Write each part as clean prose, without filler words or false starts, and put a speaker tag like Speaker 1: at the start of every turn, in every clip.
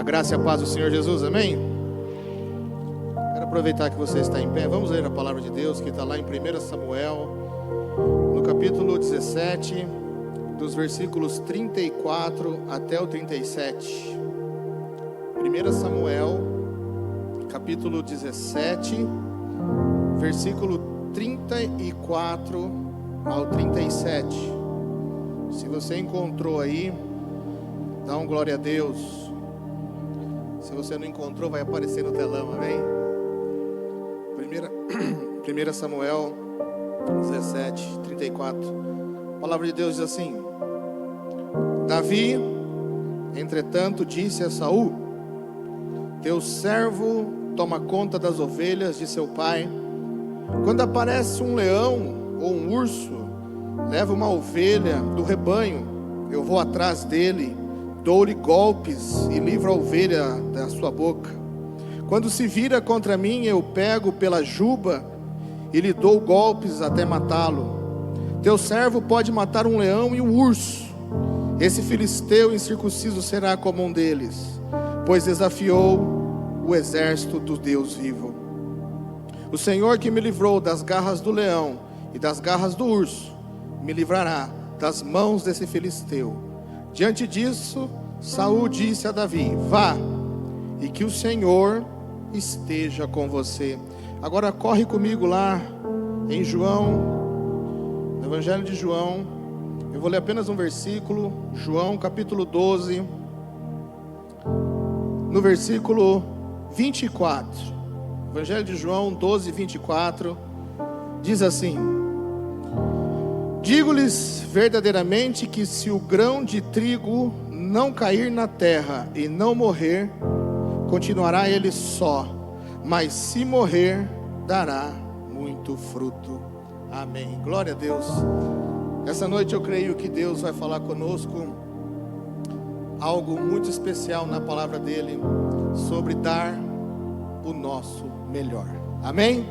Speaker 1: graça e a paz do Senhor Jesus, amém? Quero aproveitar que você está em pé. Vamos ler a palavra de Deus que está lá em 1 Samuel, no capítulo 17, dos versículos 34 até o 37. 1 Samuel, capítulo 17, versículo 34 ao 37. Se você encontrou aí, dá um glória a Deus. Se você não encontrou, vai aparecer no telão, amém? 1 Samuel 17, 34. A palavra de Deus diz assim: Davi, entretanto, disse a Saul: teu servo toma conta das ovelhas de seu pai. Quando aparece um leão ou um urso, leva uma ovelha do rebanho, eu vou atrás dele, dou-lhe golpes e livro a ovelha da sua boca. Quando se vira contra mim, eu pego pela juba e lhe dou golpes até matá-lo. Teu servo pode matar um leão e um urso. Esse filisteu incircunciso será como um deles, pois desafiou o exército do Deus vivo. O Senhor que me livrou das garras do leão e das garras do urso, me livrará das mãos desse filisteu. Diante disso, Saul disse a Davi: vá, e que o Senhor esteja com você. Agora corre comigo lá em João, no Evangelho de João. Eu vou ler apenas um versículo, João capítulo 12, no versículo 24. Evangelho de João 12, 24, diz assim: digo-lhes verdadeiramente que se o grão de trigo não cair na terra e não morrer, continuará ele só, mas se morrer, dará muito fruto. Amém. Glória a Deus. Essa noite eu creio que Deus vai falar conosco algo muito especial na palavra dele, sobre dar o nosso melhor. Amém?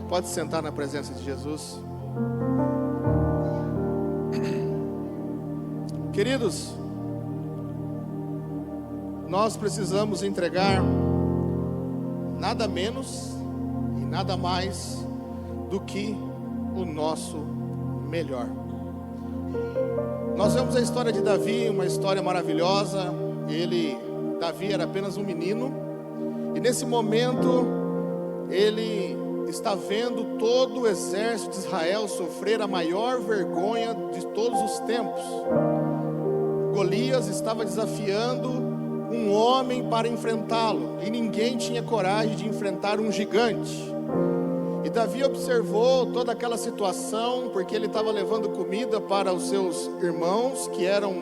Speaker 1: Pode sentar na presença de Jesus. Queridos, nós precisamos entregar nada menos e nada mais do que o nosso melhor. Nós vemos a história de Davi, uma história maravilhosa. Davi era apenas um menino, e nesse momento ele está vendo todo o exército de Israel sofrer a maior vergonha de todos os tempos. Golias estava desafiando um homem para enfrentá-lo, e ninguém tinha coragem de enfrentar um gigante. E Davi observou toda aquela situação, porque ele estava levando comida para os seus irmãos, que eram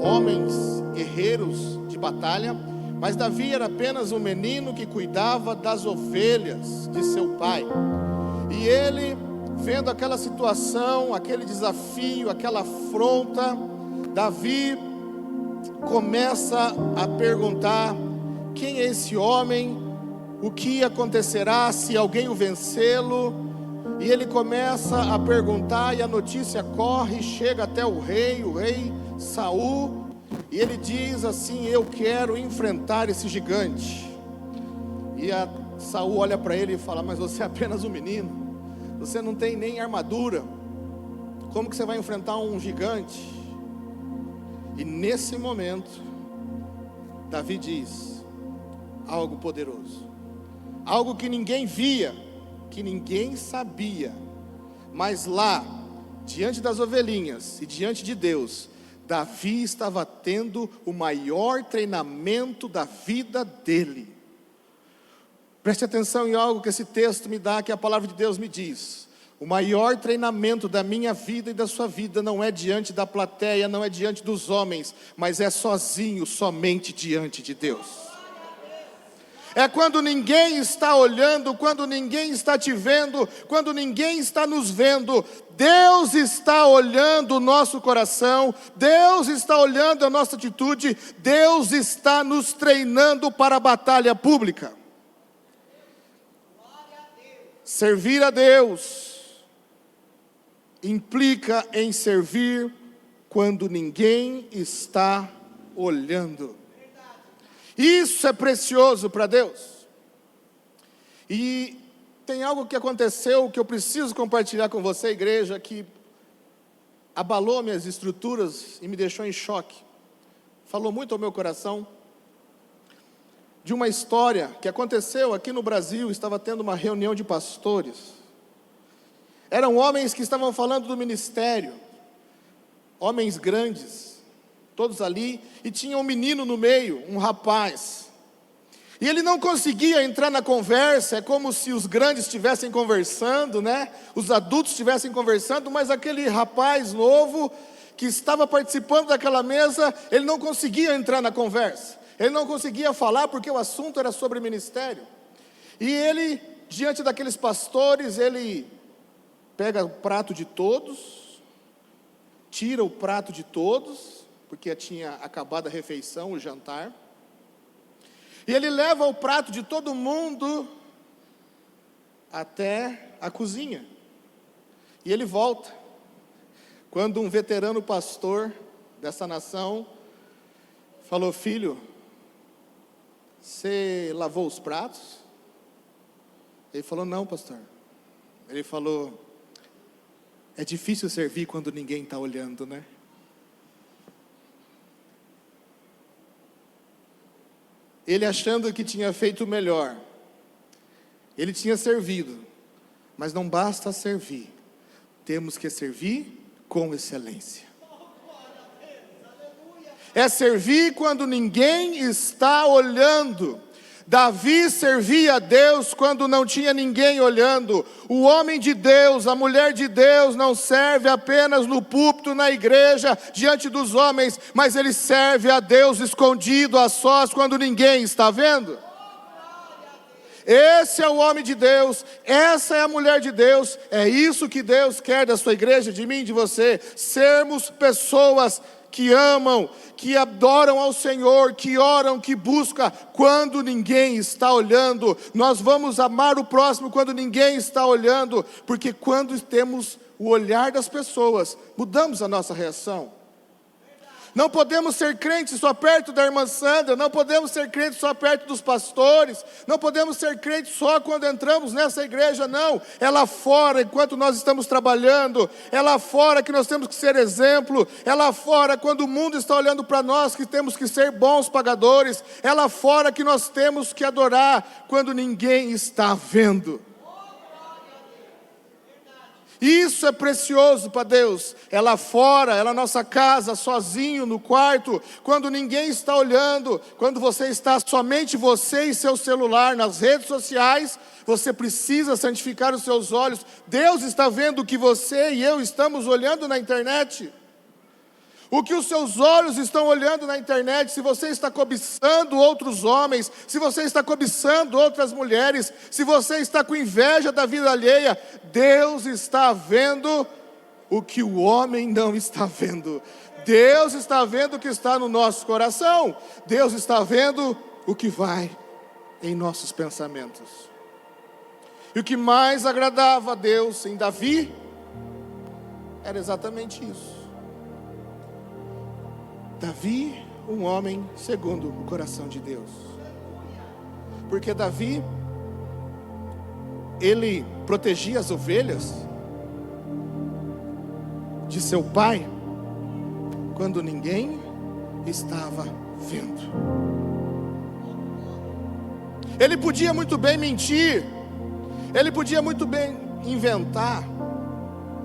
Speaker 1: homens guerreiros de batalha, mas Davi era apenas um menino que cuidava das ovelhas de seu pai. E ele, vendo aquela situação, aquele desafio, aquela afronta, Davi começa a perguntar: quem é esse homem? O que acontecerá se alguém o vencê-lo? E ele começa a perguntar, e a notícia corre e chega até o rei Saul, e ele diz assim: eu quero enfrentar esse gigante. E Saul olha para ele e fala: mas você é apenas um menino, você não tem nem armadura, como que você vai enfrentar um gigante? E nesse momento, Davi diz algo poderoso, algo que ninguém via, que ninguém sabia, mas lá, diante das ovelhinhas e diante de Deus, Davi estava tendo o maior treinamento da vida dele. Preste atenção em algo que esse texto me dá, que a palavra de Deus me diz: o maior treinamento da minha vida e da sua vida não é diante da plateia, não é diante dos homens, mas é sozinho, somente diante de Deus. É quando ninguém está olhando, quando ninguém está te vendo, quando ninguém está nos vendo. Deus está olhando o nosso coração, Deus está olhando a nossa atitude, Deus está nos treinando para a batalha pública. Servir a Deus implica em servir quando ninguém está olhando. Isso é precioso para Deus. E tem algo que aconteceu que eu preciso compartilhar com você, igreja, que abalou minhas estruturas e me deixou em choque. Falou muito ao meu coração. De uma história que aconteceu aqui no Brasil. Estava tendo uma reunião de pastores. Eram homens que estavam falando do ministério. Homens grandes, todos ali, e tinha um menino no meio, um rapaz. E ele não conseguia entrar na conversa. É como se os grandes estivessem conversando, né? Os adultos estivessem conversando, mas aquele rapaz novo que estava participando daquela mesa, ele não conseguia entrar na conversa. Ele não conseguia falar porque o assunto era sobre ministério. E ele, diante daqueles pastores, ele pega o prato de todos, tira o prato de todos, porque tinha acabado a refeição, o jantar. E ele leva o prato de todo mundo até a cozinha. E ele volta. Quando um veterano pastor dessa nação falou: filho, você lavou os pratos? Ele falou: não, pastor. Ele falou: é difícil servir quando ninguém está olhando, né? Ele achando que tinha feito o melhor. Ele tinha servido. Mas não basta servir. Temos que servir com excelência. É servir quando ninguém está olhando. Davi servia a Deus quando não tinha ninguém olhando. O homem de Deus, a mulher de Deus não serve apenas no púlpito, na igreja, diante dos homens, mas ele serve a Deus escondido, a sós, quando ninguém está vendo. Esse é o homem de Deus, essa é a mulher de Deus. É isso que Deus quer da sua igreja, de mim, de você. Sermos pessoas que amam, que adoram ao Senhor, que oram, que buscam quando ninguém está olhando. Nós vamos amar o próximo quando ninguém está olhando, porque quando temos o olhar das pessoas, mudamos a nossa reação. Não podemos ser crentes só perto da irmã Sandra, não podemos ser crentes só perto dos pastores, não podemos ser crentes só quando entramos nessa igreja, não. É lá fora, enquanto nós estamos trabalhando, é lá fora que nós temos que ser exemplo, é lá fora quando o mundo está olhando para nós que temos que ser bons pagadores, é lá fora que nós temos que adorar quando ninguém está vendo. Isso é precioso para Deus. É lá fora, é na nossa casa, sozinho, no quarto, quando ninguém está olhando, quando você está somente você e seu celular nas redes sociais. Você precisa santificar os seus olhos. Deus está vendo o que você e eu estamos olhando na internet. O que os seus olhos estão olhando na internet, se você está cobiçando outros homens, se você está cobiçando outras mulheres, se você está com inveja da vida alheia, Deus está vendo o que o homem não está vendo. Deus está vendo o que está no nosso coração. Deus está vendo o que vai em nossos pensamentos. E o que mais agradava a Deus em Davi era exatamente isso. Davi, um homem segundo o coração de Deus. Porque Davi, ele protegia as ovelhas de seu pai quando ninguém estava vendo. Ele podia muito bem mentir, ele podia muito bem inventar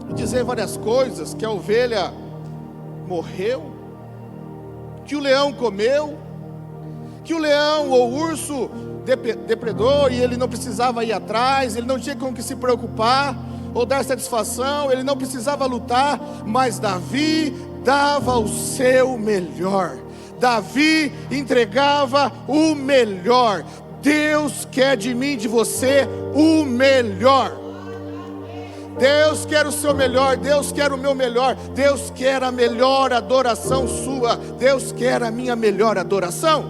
Speaker 1: e dizer várias coisas, que a ovelha morreu, que o leão comeu, que o leão ou o urso depredou e ele não precisava ir atrás, ele não tinha com que se preocupar ou dar satisfação, ele não precisava lutar, mas Davi dava o seu melhor. Davi entregava o melhor. Deus quer de mim, de você, o melhor. Deus quer o seu melhor, Deus quer o meu melhor, Deus quer a melhor adoração sua, Deus quer a minha melhor adoração.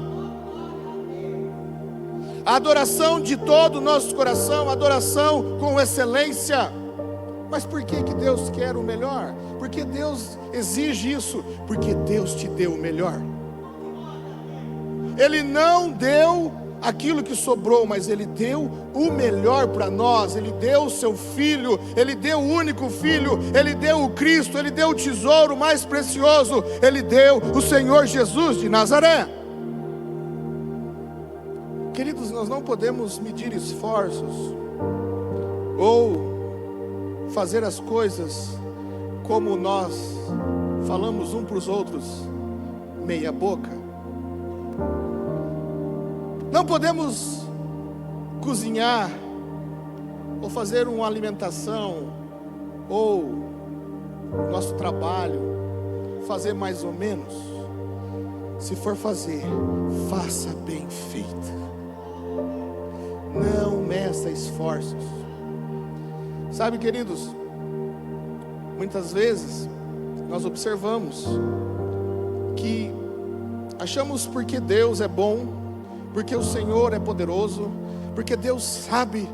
Speaker 1: A adoração de todo o nosso coração, adoração com excelência. Mas por que Deus quer o melhor? Porque Deus exige isso, porque Deus te deu o melhor. Ele não deu aquilo que sobrou, mas Ele deu o melhor para nós. Ele deu o seu Filho, Ele deu o único Filho, Ele deu o Cristo, Ele deu o tesouro mais precioso, Ele deu o Senhor Jesus de Nazaré. Queridos, nós não podemos medir esforços ou fazer as coisas como nós falamos um para os outros, meia boca. Não podemos cozinhar ou fazer uma alimentação ou nosso trabalho fazer mais ou menos. Se for fazer, faça bem feito. Não meça esforços. Sabe, queridos, muitas vezes nós observamos que achamos porque Deus é bom, porque o Senhor é poderoso, porque Deus sabe,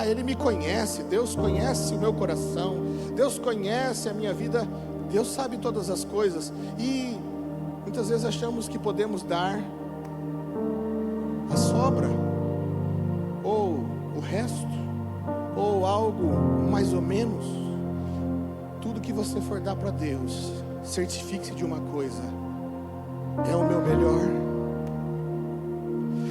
Speaker 1: Ele me conhece, Deus conhece o meu coração, Deus conhece a minha vida, Deus sabe todas as coisas, e muitas vezes achamos que podemos dar a sobra, ou o resto, ou algo mais ou menos. Tudo que você for dar para Deus, certifique-se de uma coisa: é o meu melhor.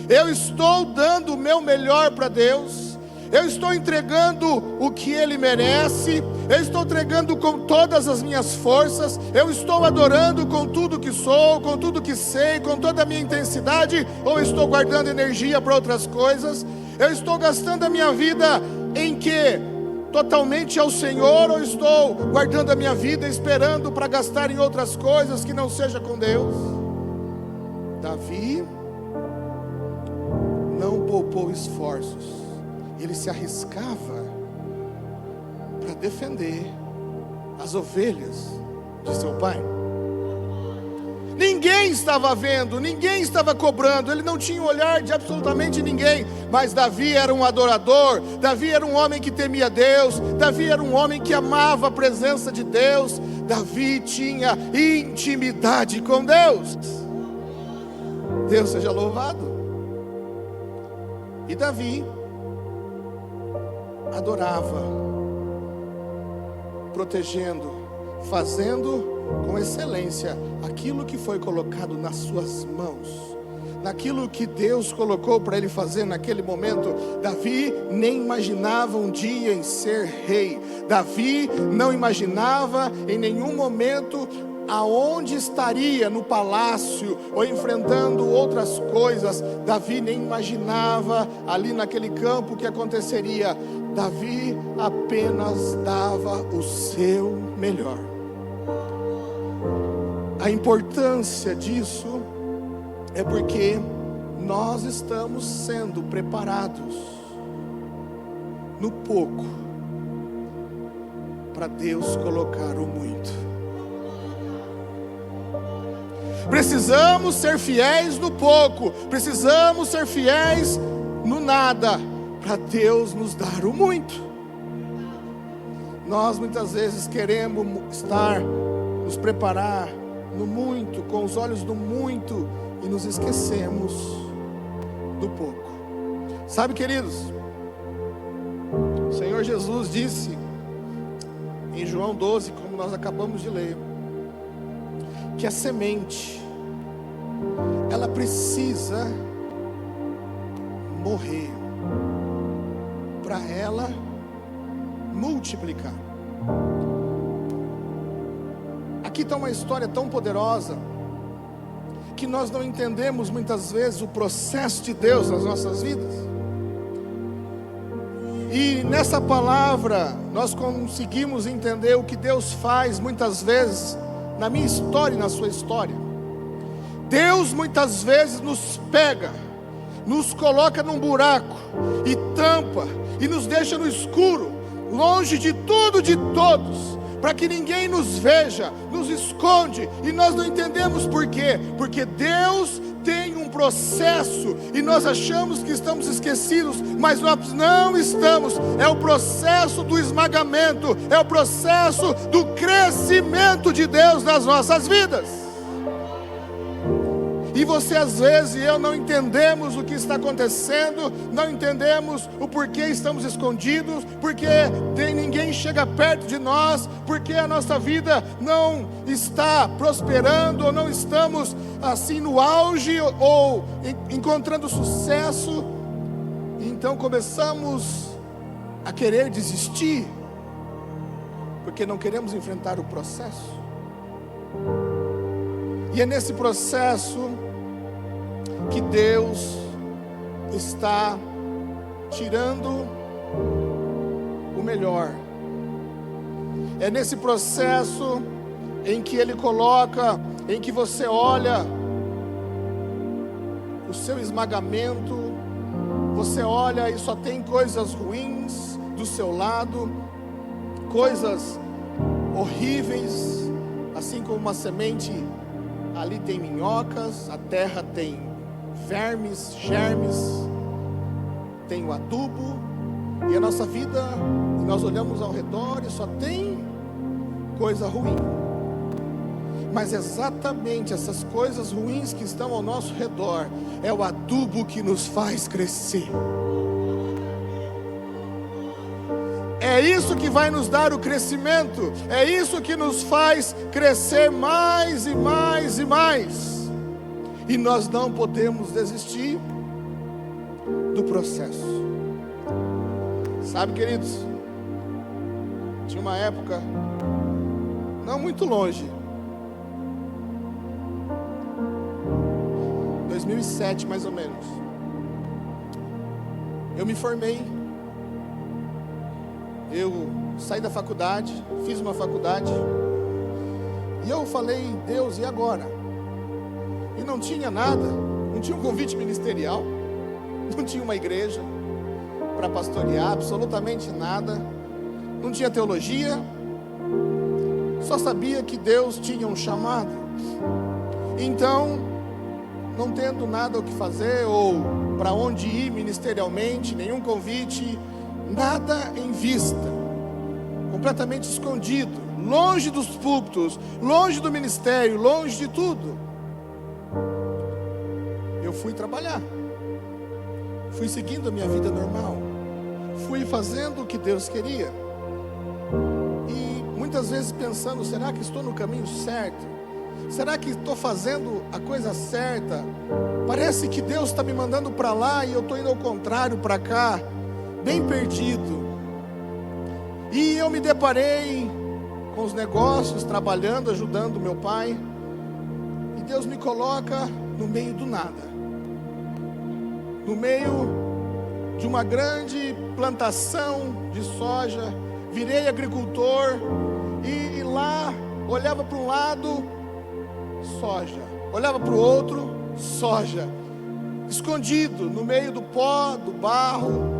Speaker 1: Eu estou dando o meu melhor para Deus, eu estou entregando o que Ele merece, eu estou entregando com todas as minhas forças, eu estou adorando com tudo que sou, com tudo que sei, com toda a minha intensidade, ou estou guardando energia para outras coisas? Eu estou gastando a minha vida em quê? Totalmente ao Senhor, ou estou guardando a minha vida esperando para gastar em outras coisas que não seja com Deus? Davi não poupou esforços, ele se arriscava para defender as ovelhas de seu pai. Ninguém estava vendo, ninguém estava cobrando, ele não tinha o olhar de absolutamente ninguém, mas Davi era um adorador, Davi era um homem que temia Deus, Davi era um homem que amava a presença de Deus, Davi tinha intimidade com Deus. Deus seja louvado. E Davi adorava, protegendo, fazendo com excelência aquilo que foi colocado nas suas mãos, naquilo que Deus colocou para ele fazer naquele momento. Davi nem imaginava um dia em ser rei, Davi não imaginava em nenhum momento aonde estaria, no palácio ou enfrentando outras coisas. Davi nem imaginava ali naquele campo o que aconteceria. Davi apenas dava o seu melhor. A importância disso é porque nós estamos sendo preparados no pouco para Deus colocar o muito. Precisamos ser fiéis no pouco, precisamos ser fiéis no nada, para Deus nos dar o muito. Nós muitas vezes queremos nos preparar no muito, com os olhos no muito, e nos esquecemos do pouco. Sabe, queridos, o Senhor Jesus disse em João 12, como nós acabamos de ler, que a semente, ela precisa morrer para ela multiplicar. Aqui está uma história tão poderosa que nós não entendemos muitas vezes o processo de Deus nas nossas vidas. E nessa palavra nós conseguimos entender o que Deus faz muitas vezes na minha história e na sua história. Deus muitas vezes nos pega, nos coloca num buraco e tampa e nos deixa no escuro, longe de tudo, de todos, para que ninguém nos veja, nos esconde, e nós não entendemos por quê, porque Deus tem um processo, e nós achamos que estamos esquecidos, mas nós não estamos. É o processo do esmagamento, é o processo do crescimento de Deus nas nossas vidas. E você às vezes e eu não entendemos o que está acontecendo, não entendemos o porquê estamos escondidos, porque ninguém chega perto de nós, porque a nossa vida não está prosperando, ou não estamos assim no auge, ou encontrando sucesso. Então começamos a querer desistir, porque não queremos enfrentar o processo. E é nesse processo que Deus está tirando o melhor. É nesse processo em que Ele coloca, em que você olha o seu esmagamento, você olha e só tem coisas ruins do seu lado, coisas horríveis, assim como uma semente, ali tem minhocas, a terra tem vermes, germes, tem o adubo, e a nossa vida, nós olhamos ao redor e só tem coisa ruim. Mas exatamente essas coisas ruins que estão ao nosso redor é o adubo que nos faz crescer. É isso que vai nos dar o crescimento, é isso que nos faz crescer mais e mais e mais. E nós não podemos desistir do processo. Sabe, queridos, tinha uma época, não muito longe, 2007 mais ou menos, eu me formei. Eu saí da faculdade, fiz uma faculdade, e eu falei, Deus, e agora? E não tinha nada, não tinha um convite ministerial, não tinha uma igreja para pastorear, absolutamente nada, não tinha teologia, só sabia que Deus tinha um chamado. Então, não tendo nada o que fazer, ou para onde ir ministerialmente, nenhum convite, nada em vista, completamente escondido, longe dos púlpitos, longe do ministério, longe de tudo, eu fui trabalhar, fui seguindo a minha vida normal, fui fazendo o que Deus queria, e muitas vezes pensando, será que estou no caminho certo? Será que estou fazendo a coisa certa? Parece que Deus está me mandando para lá e eu estou indo ao contrário, para cá, bem perdido. E eu me deparei com os negócios, trabalhando, ajudando meu pai, e Deus me coloca no meio do nada, no meio de uma grande plantação de soja. Virei agricultor, e lá olhava para um lado, soja, olhava para o outro, soja, escondido no meio do pó, do barro,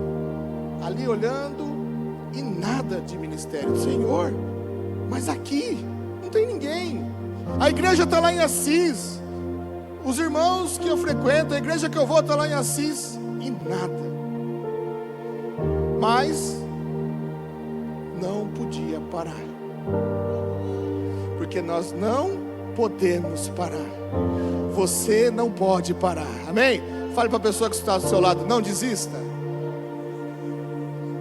Speaker 1: ali olhando, e nada de ministério. Senhor, mas aqui não tem ninguém, a igreja está lá em Assis, os irmãos que eu frequento, a igreja que eu vou está lá em Assis, e nada. Mas não podia parar, porque nós não podemos parar. Você não pode parar, amém? Fale para a pessoa que está do seu lado, não desista,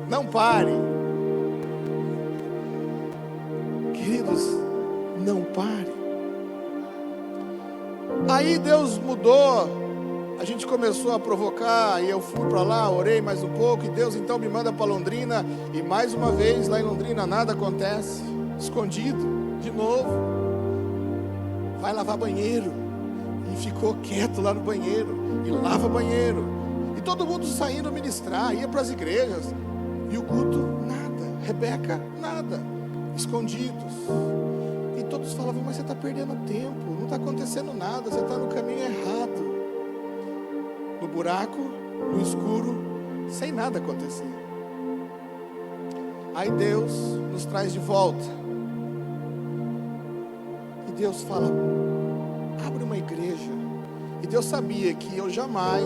Speaker 1: não pare, queridos, não pare. Aí Deus mudou, a gente começou a provocar, e eu fui para lá, orei mais um pouco, e Deus então me manda para Londrina, e mais uma vez lá em Londrina nada acontece, escondido, de novo, vai lavar banheiro, e ficou quieto lá no banheiro, e lava banheiro, e todo mundo saindo ministrar, ia para as igrejas, e o culto, nada, Rebeca, nada, escondidos, e todos falavam, mas você está perdendo tempo, não está acontecendo nada, você está no caminho errado, no buraco, no escuro, sem nada acontecer. Aí Deus nos traz de volta, e Deus fala, abre uma igreja. E Deus sabia que eu jamais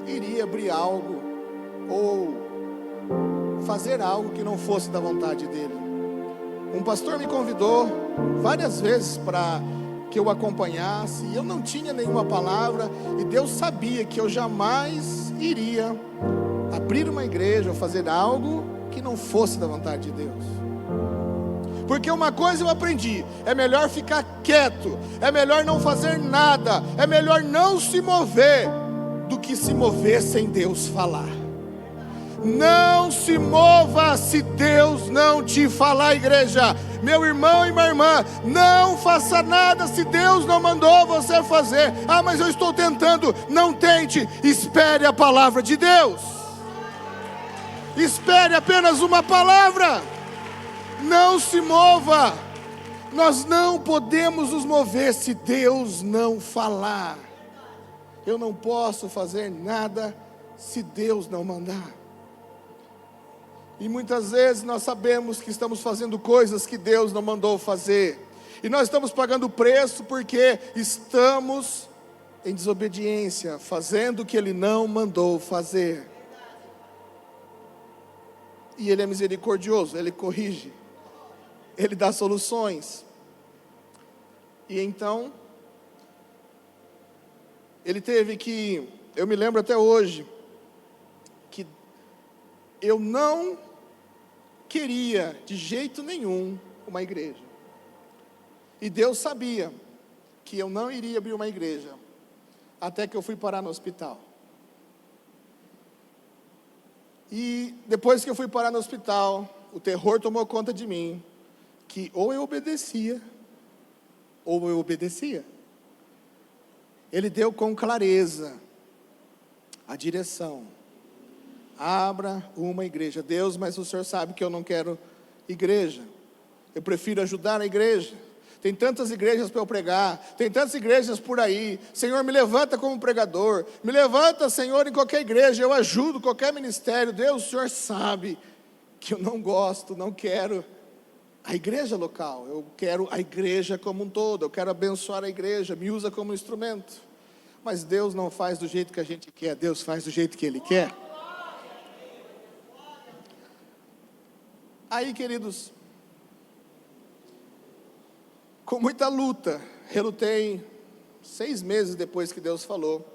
Speaker 1: iria abrir algo, ou fazer algo que não fosse da vontade dele. Um pastor me convidou várias vezes para que eu acompanhasse, e eu não tinha nenhuma palavra, e Deus sabia que eu jamais iria abrir uma igreja ou fazer algo que não fosse da vontade de Deus. Porque uma coisa eu aprendi: é melhor ficar quieto, é melhor não fazer nada, é melhor não se mover, do que se mover sem Deus falar. Não se mova se Deus não te falar, igreja. Meu irmão e minha irmã, não faça nada se Deus não mandou você fazer. Ah, mas eu estou tentando. Não tente, espere a palavra de Deus. Espere apenas uma palavra. Não se mova. Nós não podemos nos mover se Deus não falar. Eu não posso fazer nada se Deus não mandar. E muitas vezes nós sabemos que estamos fazendo coisas que Deus não mandou fazer. E nós estamos pagando preço porque estamos em desobediência, fazendo o que Ele não mandou fazer. E Ele é misericordioso, Ele corrige, Ele dá soluções. E então, Ele teve que, eu me lembro até hoje, que eu não queria de jeito nenhum uma igreja. E Deus sabia que eu não iria abrir uma igreja, até que eu fui parar no hospital. E depois que eu fui parar no hospital, o terror tomou conta de mim, que ou eu obedecia, ou eu obedecia. Ele deu com clareza a direção: abra uma igreja. Deus, mas o Senhor sabe que eu não quero igreja. Eu prefiro ajudar a igreja. Tem tantas igrejas para eu pregar, tem tantas igrejas por aí. Senhor, me levanta como pregador. Me levanta, Senhor, em qualquer igreja. Eu ajudo qualquer ministério. Deus, o Senhor sabe que eu não gosto, não quero a igreja local. Eu quero a igreja como um todo. Eu quero abençoar a igreja. Me usa como instrumento. Mas Deus não faz do jeito que a gente quer. Deus faz do jeito que Ele quer. Aí, queridos, com muita luta, relutei 6 meses depois que Deus falou.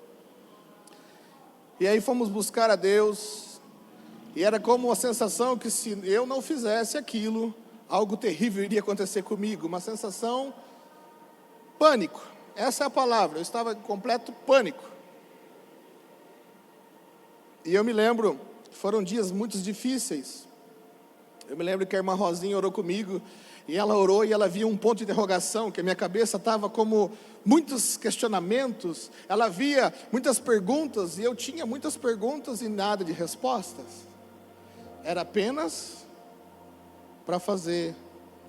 Speaker 1: E aí fomos buscar a Deus, e era como uma sensação que se eu não fizesse aquilo, algo terrível iria acontecer comigo. Uma sensação, pânico, essa é a palavra, eu estava em completo pânico. E eu me lembro, foram dias muito difíceis. Eu me lembro que a irmã Rosinha orou comigo, e ela orou e ela via um ponto de interrogação, que a minha cabeça estava como muitos questionamentos, ela via muitas perguntas, e eu tinha muitas perguntas e nada de respostas. Era apenas para fazer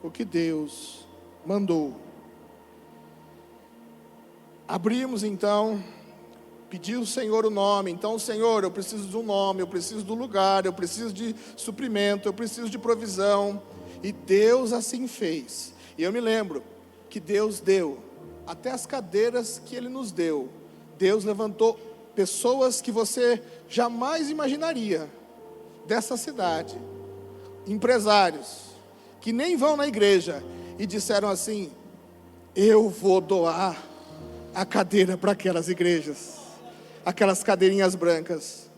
Speaker 1: o que Deus mandou. Abrimos então, pediu o Senhor o nome. Então, Senhor, eu preciso de um nome, eu preciso do lugar, eu preciso de suprimento, eu preciso de provisão. E Deus assim fez. E eu me lembro que Deus deu até as cadeiras que Ele nos deu. Deus levantou pessoas que você jamais imaginaria dessa cidade, empresários que nem vão na igreja, e disseram assim: eu vou doar a cadeira para aquelas igrejas. Aquelas cadeirinhas brancas.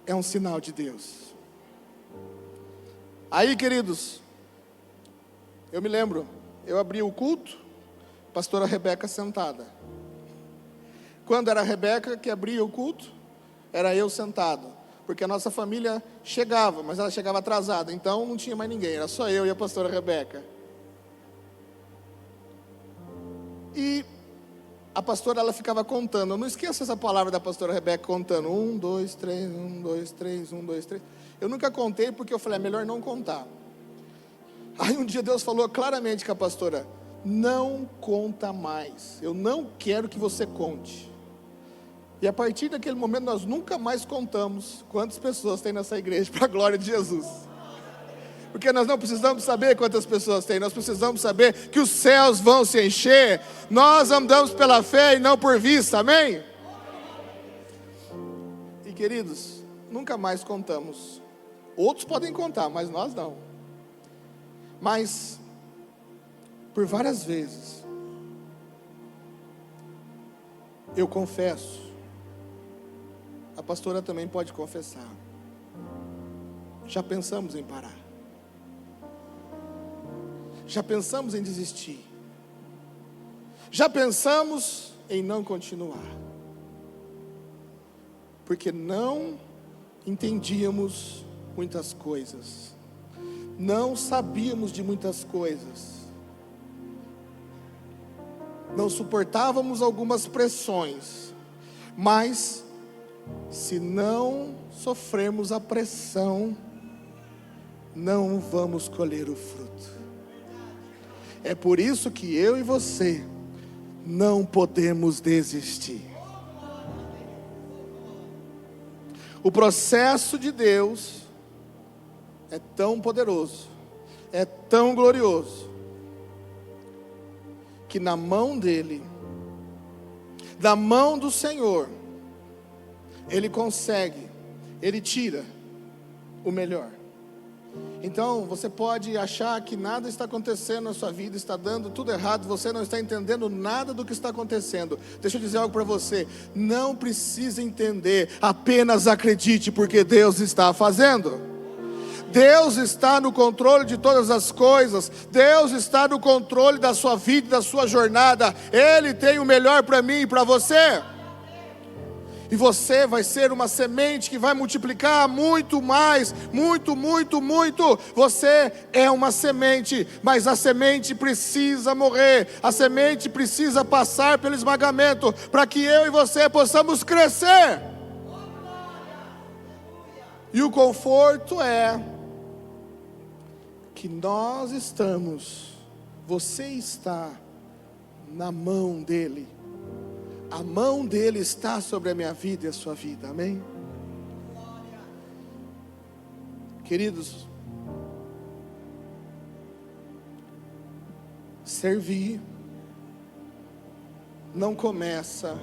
Speaker 1: É um sinal de Deus. Aí, queridos, eu me lembro, eu abri o culto, pastora Rebeca sentada. Quando era a Rebeca que abria o culto, era eu sentado. Porque a nossa família chegava, mas ela chegava atrasada, então não tinha mais ninguém, era só eu e a pastora Rebeca. E a pastora, ela ficava contando. Eu não esqueço essa palavra da pastora Rebeca contando. 1, 2, 3, 1, 2, 3, 1, 2, 3. Eu nunca contei porque eu falei, é melhor não contar. Aí um dia Deus falou claramente com a pastora: não conta mais. Eu não quero que você conte. E a partir daquele momento nós nunca mais contamos quantas pessoas tem nessa igreja, para a glória de Jesus. Porque nós não precisamos saber quantas pessoas tem, nós precisamos saber que os céus vão se encher. Nós andamos pela fé e não por vista, amém? E queridos, nunca mais contamos. Outros podem contar, mas nós não. Mas, por várias vezes, Eu confesso, a pastora também pode confessar, já pensamos em parar, já pensamos em desistir, já pensamos em não continuar, porque não entendíamos muitas coisas, não sabíamos de muitas coisas, não suportávamos algumas pressões, mas se não sofrermos a pressão, não vamos colher o fruto. É por isso que eu e você não podemos desistir. O processo de Deus é tão poderoso, é tão glorioso, que na mão dele, da mão do Senhor, ele consegue, ele tira o melhor. Então você pode achar que nada está acontecendo na sua vida, está dando tudo errado, você não está entendendo nada do que está acontecendo. Deixa eu dizer algo para você: não precisa entender, apenas acredite, porque Deus está fazendo. Deus está no controle de todas as coisas, Deus está no controle da sua vida, da sua jornada. Ele tem o melhor para mim e para você. E você vai ser uma semente que vai multiplicar muito mais, muito. Você é uma semente, mas a semente precisa morrer, a semente precisa passar pelo esmagamento, para que eu e você possamos crescer. E o conforto é que nós estamos, você está na mão dele. A mão dele está sobre a minha vida e a sua vida, amém? Queridos, servir não começa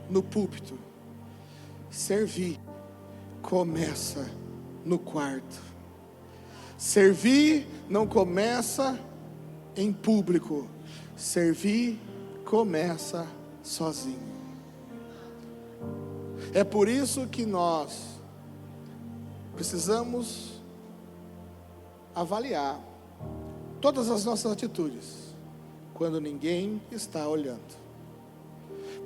Speaker 1: no púlpito, servir começa no quarto. Servir não começa em público, servir começa sozinho. É por isso que nós precisamos avaliar todas as nossas atitudes quando ninguém está olhando,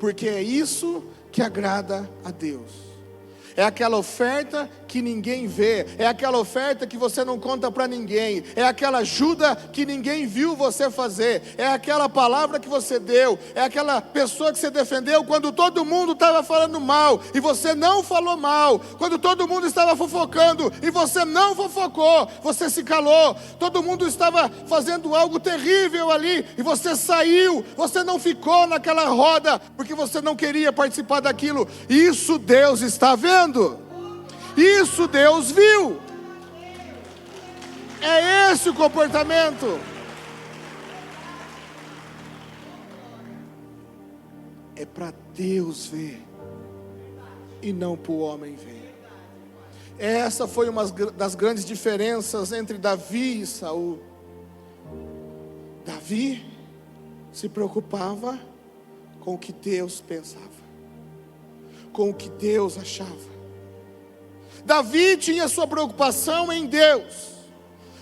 Speaker 1: porque é isso que agrada a Deus. É aquela oferta que ninguém vê, é aquela oferta que você não conta para ninguém, é aquela ajuda que ninguém viu você fazer, é aquela palavra que você deu, é aquela pessoa que você defendeu quando todo mundo estava falando mal e você não falou mal, quando todo mundo estava fofocando e você não fofocou, você se calou, todo mundo estava fazendo algo terrível ali e você saiu, você não ficou naquela roda porque você não queria participar daquilo. Isso Deus está vendo. Isso Deus viu. É esse o comportamento. É para Deus ver e não para o homem ver. Essa foi uma das grandes diferenças entre Davi e Saul. Davi se preocupava com o que Deus pensava, com o que Deus achava. Davi tinha sua preocupação em Deus.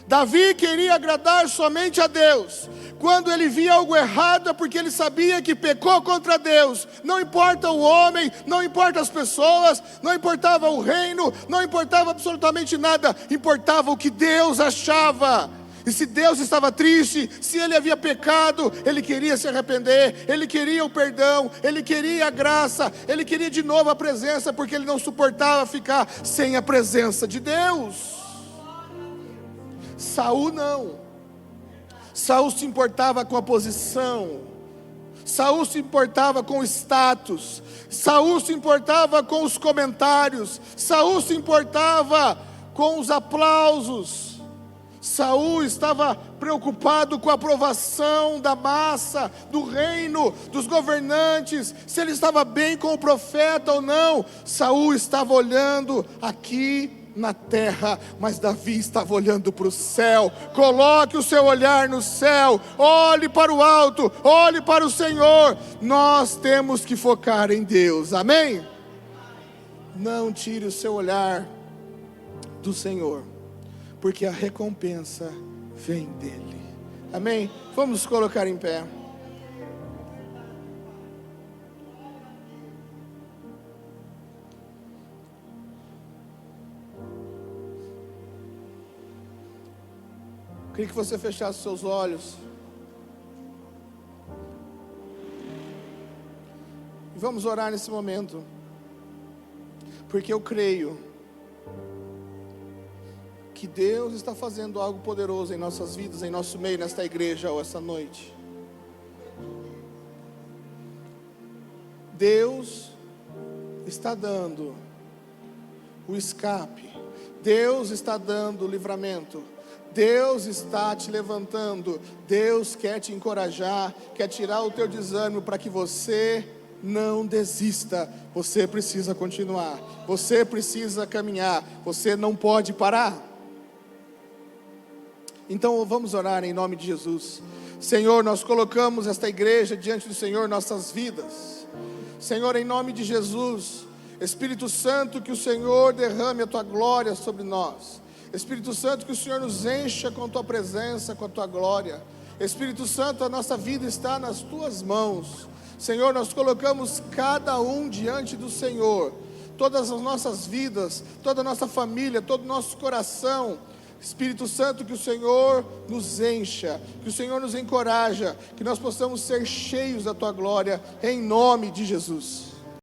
Speaker 1: Davi queria agradar somente a Deus. Quando ele via algo errado é porque ele sabia que pecou contra Deus. Não importa o homem, não importa as pessoas, não importava o reino, não importava absolutamente nada. Importava o que Deus achava. E se Deus estava triste, se ele havia pecado, ele queria se arrepender, ele queria o perdão, ele queria a graça, ele queria de novo a presença, porque ele não suportava ficar sem a presença de Deus. Saul não. Saul se importava com a posição, Saul se importava com o status, Saul se importava com os comentários, Saul se importava com os aplausos. Saul estava preocupado com a aprovação da massa, do reino, dos governantes, se ele estava bem com o profeta ou não. Saul estava olhando aqui na terra, mas Davi estava olhando para o céu. Coloque o seu olhar no céu, olhe para o alto, olhe para o Senhor. Nós temos que focar em Deus, amém? Não tire o seu olhar do Senhor, porque a recompensa vem dele, amém? Vamos nos colocar em pé. Queria que você fechasse seus olhos. E vamos orar nesse momento. Porque eu creio que Deus está fazendo algo poderoso em nossas vidas, em nosso meio, nesta igreja ou essa noite. Deus está dando o escape. Deus está dando o livramento. Deus está te levantando. Deus quer te encorajar, quer tirar o teu desânimo para que você não desista. Você precisa continuar, você precisa caminhar, você não pode parar. Então vamos orar em nome de Jesus. Senhor, nós colocamos esta igreja diante do Senhor, nossas vidas. Senhor, em nome de Jesus, Espírito Santo, que o Senhor derrame a tua glória sobre nós. Espírito Santo, que o Senhor nos encha com a tua presença, com a tua glória. Espírito Santo, a nossa vida está nas tuas mãos. Senhor, nós colocamos cada um diante do Senhor, todas as nossas vidas, toda a nossa família, todo o nosso coração. Espírito Santo, que o Senhor nos encha, que o Senhor nos encoraja, que nós possamos ser cheios da tua glória, em nome de Jesus.